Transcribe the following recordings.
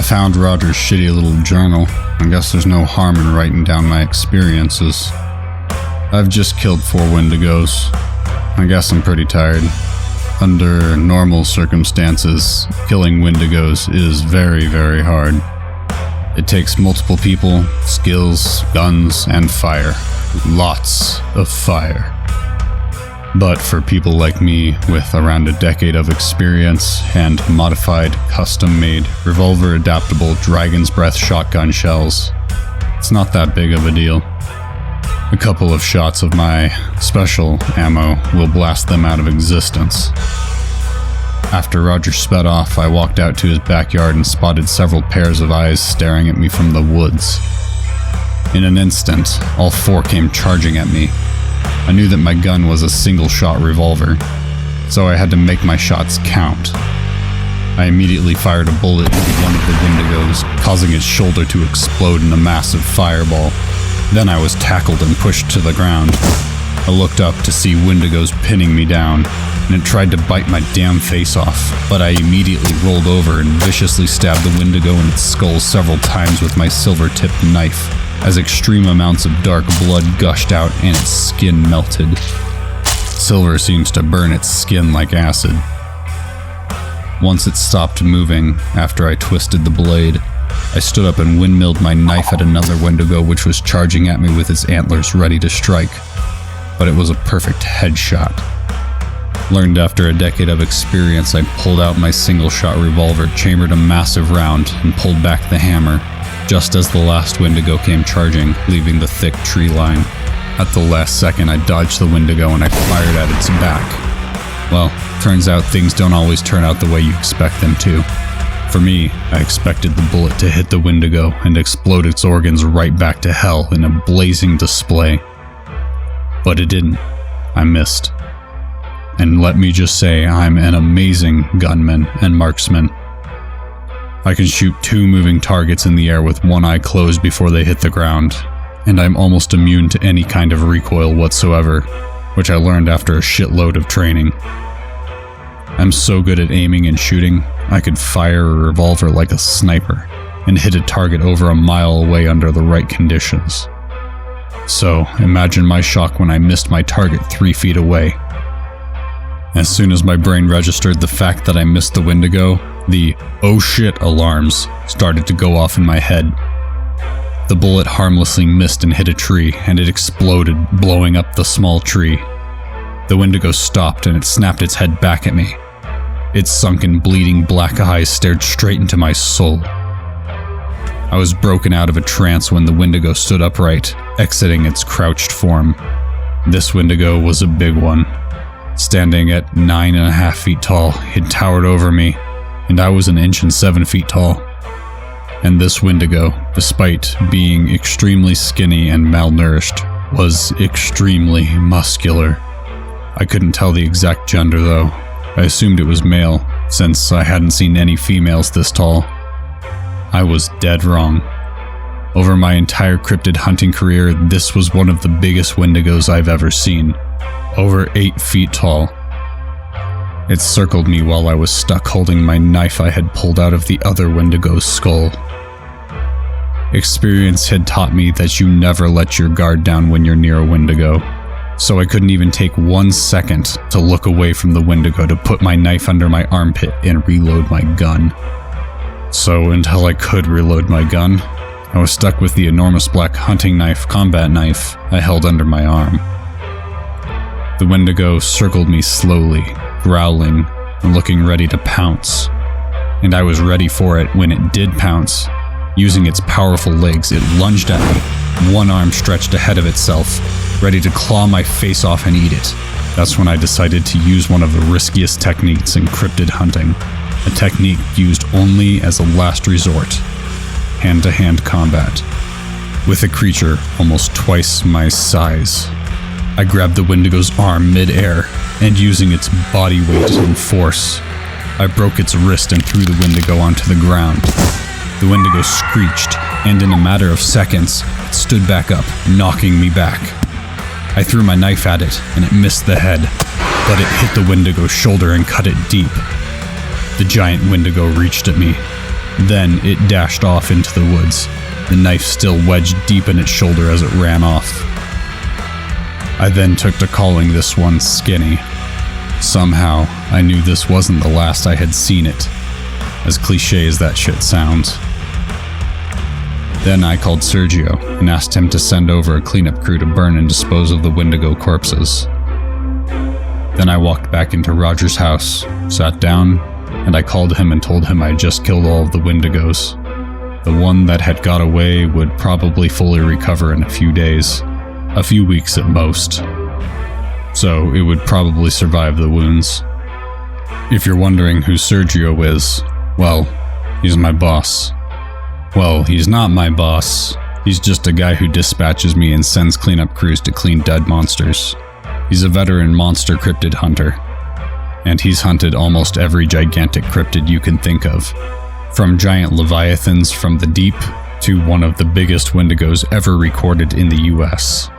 found Roger's shitty little journal. I guess there's no harm in writing down my experiences. I've just killed 4 wendigos. I guess I'm pretty tired. Under normal circumstances, killing wendigos is very, very hard. It takes multiple people, skills, guns, and fire. Lots of fire. But for people like me, with around a decade of experience and modified, custom-made, revolver-adaptable Dragon's Breath shotgun shells, it's not that big of a deal. A couple of shots of my special ammo will blast them out of existence. After Roger sped off, I walked out to his backyard and spotted several pairs of eyes staring at me from the woods. In an instant, all 4 came charging at me. I knew that my gun was a single-shot revolver, so I had to make my shots count. I immediately fired a bullet into one of the wendigos, causing its shoulder to explode in a massive fireball. Then I was tackled and pushed to the ground. I looked up to see wendigos pinning me down, and it tried to bite my damn face off, but I immediately rolled over and viciously stabbed the wendigo in its skull several times with my silver-tipped knife, as extreme amounts of dark blood gushed out and its skin melted. Silver seems to burn its skin like acid. Once it stopped moving, after I twisted the blade, I stood up and windmilled my knife at another wendigo which was charging at me with its antlers ready to strike. But it was a perfect headshot. Learned after a decade of experience, I pulled out my single-shot revolver, chambered a massive round, and pulled back the hammer, just as the last wendigo came charging, leaving the thick tree line. At the last second, I dodged the wendigo and I fired at its back. Well, turns out things don't always turn out the way you expect them to. For me, I expected the bullet to hit the wendigo and explode its organs right back to hell in a blazing display. But it didn't. I missed. And let me just say, I'm an amazing gunman and marksman. I can shoot 2 moving targets in the air with one eye closed before they hit the ground, and I'm almost immune to any kind of recoil whatsoever, which I learned after a shitload of training. I'm so good at aiming and shooting, I could fire a revolver like a sniper and hit a target over a mile away under the right conditions. So, imagine my shock when I missed my target 3 feet away. As soon as my brain registered the fact that I missed the wendigo, the "oh shit" alarms started to go off in my head. The bullet harmlessly missed and hit a tree, and it exploded, blowing up the small tree. The wendigo stopped and it snapped its head back at me. Its sunken, bleeding black eyes stared straight into my soul. I was broken out of a trance when the wendigo stood upright, exiting its crouched form. This wendigo was a big one. Standing at 9.5 feet tall, it towered over me, and I was 1 inch and 7 feet tall. And this wendigo, despite being extremely skinny and malnourished, was extremely muscular. I couldn't tell the exact gender though. I assumed it was male, since I hadn't seen any females this tall. I was dead wrong. Over my entire cryptid hunting career, this was one of the biggest wendigos I've ever seen. Over 8 feet tall. It circled me while I was stuck holding my knife I had pulled out of the other wendigo's skull. Experience had taught me that you never let your guard down when you're near a wendigo, so I couldn't even take 1 second to look away from the wendigo to put my knife under my armpit and reload my gun. So until I could reload my gun, I was stuck with the enormous black hunting knife, combat knife, I held under my arm. The wendigo circled me slowly, growling and looking ready to pounce. And I was ready for it when it did pounce. Using its powerful legs, it lunged at me, one arm stretched ahead of itself, ready to claw my face off and eat it. That's when I decided to use one of the riskiest techniques in cryptid hunting, a technique used only as a last resort, hand-to-hand combat, with a creature almost twice my size. I grabbed the wendigo's arm mid-air, and using its body weight and force, I broke its wrist and threw the wendigo onto the ground. The wendigo screeched, and in a matter of seconds, it stood back up, knocking me back. I threw my knife at it, and it missed the head, but it hit the wendigo's shoulder and cut it deep. The giant wendigo reached at me, Then it dashed off into the woods, the knife still wedged deep in its shoulder as it ran off. I then took to calling this one Skinny. Somehow, I knew this wasn't the last I had seen it, as cliche as that shit sounds. Then I called Sergio and asked him to send over a cleanup crew to burn and dispose of the Wendigo corpses. Then I walked back into Roger's house, sat down, and I called him and told him I had just killed all of the Wendigos. The one that had got away would probably fully recover in a few days, a few weeks at most. So it would probably survive the wounds. If you're wondering who Sergio is, well, he's my boss. Well, he's not my boss. He's just a guy who dispatches me and sends cleanup crews to clean dead monsters. He's a veteran monster cryptid hunter, and he's hunted almost every gigantic cryptid you can think of, from giant leviathans from the deep to one of the biggest wendigos ever recorded in the US.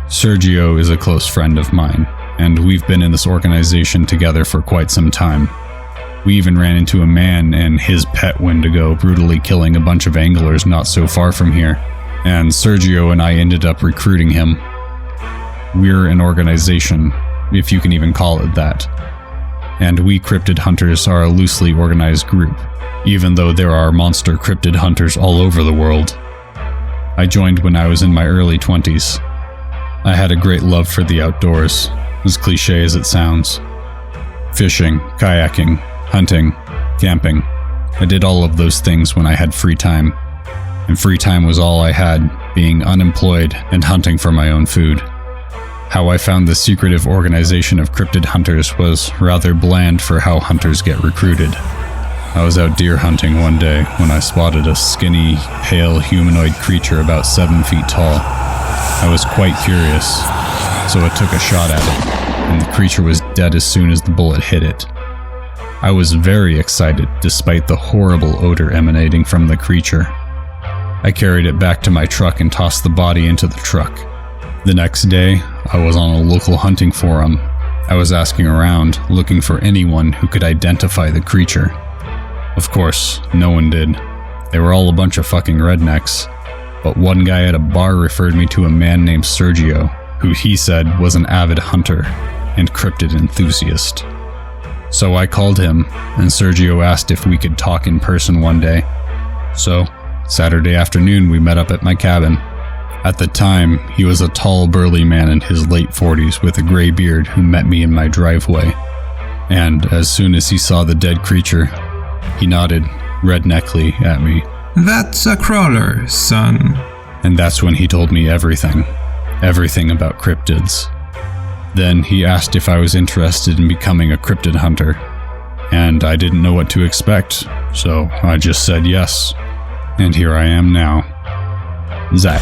Sergio is a close friend of mine, and we've been in this organization together for quite some time. We even ran into a man and his pet wendigo brutally killing a bunch of anglers not so far from here, and Sergio and I ended up recruiting him. We're an organization, if you can even call it that, and we cryptid hunters are a loosely organized group, even though there are monster cryptid hunters all over the world. I joined when I was in my early 20s. I had a great love for the outdoors, as cliche as it sounds. Fishing, kayaking, hunting, camping. I did all of those things when I had free time. And free time was all I had, being unemployed and hunting for my own food. How I found the secretive organization of cryptid hunters was rather bland for how hunters get recruited. I was out deer hunting one day when I spotted a skinny, pale humanoid creature about 7 feet tall. I was quite curious, so I took a shot at it, and the creature was dead as soon as the bullet hit it. I was very excited despite the horrible odor emanating from the creature. I carried it back to my truck and tossed the body into the truck. The next day, I was on a local hunting forum. I was asking around, looking for anyone who could identify the creature. Of course, no one did. They were all a bunch of fucking rednecks. But one guy at a bar referred me to a man named Sergio, who he said was an avid hunter and cryptid enthusiast. So I called him, and Sergio asked if we could talk in person one day. So, Saturday afternoon we met up at my cabin. At the time, he was a tall, burly man in his late 40s with a gray beard who met me in my driveway. And as soon as he saw the dead creature, he nodded redneckly at me. "That's a crawler, son." And that's when he told me everything about cryptids. Then he asked if I was interested in becoming a cryptid hunter, and I didn't know what to expect, so I just said yes. And here I am now. Zach.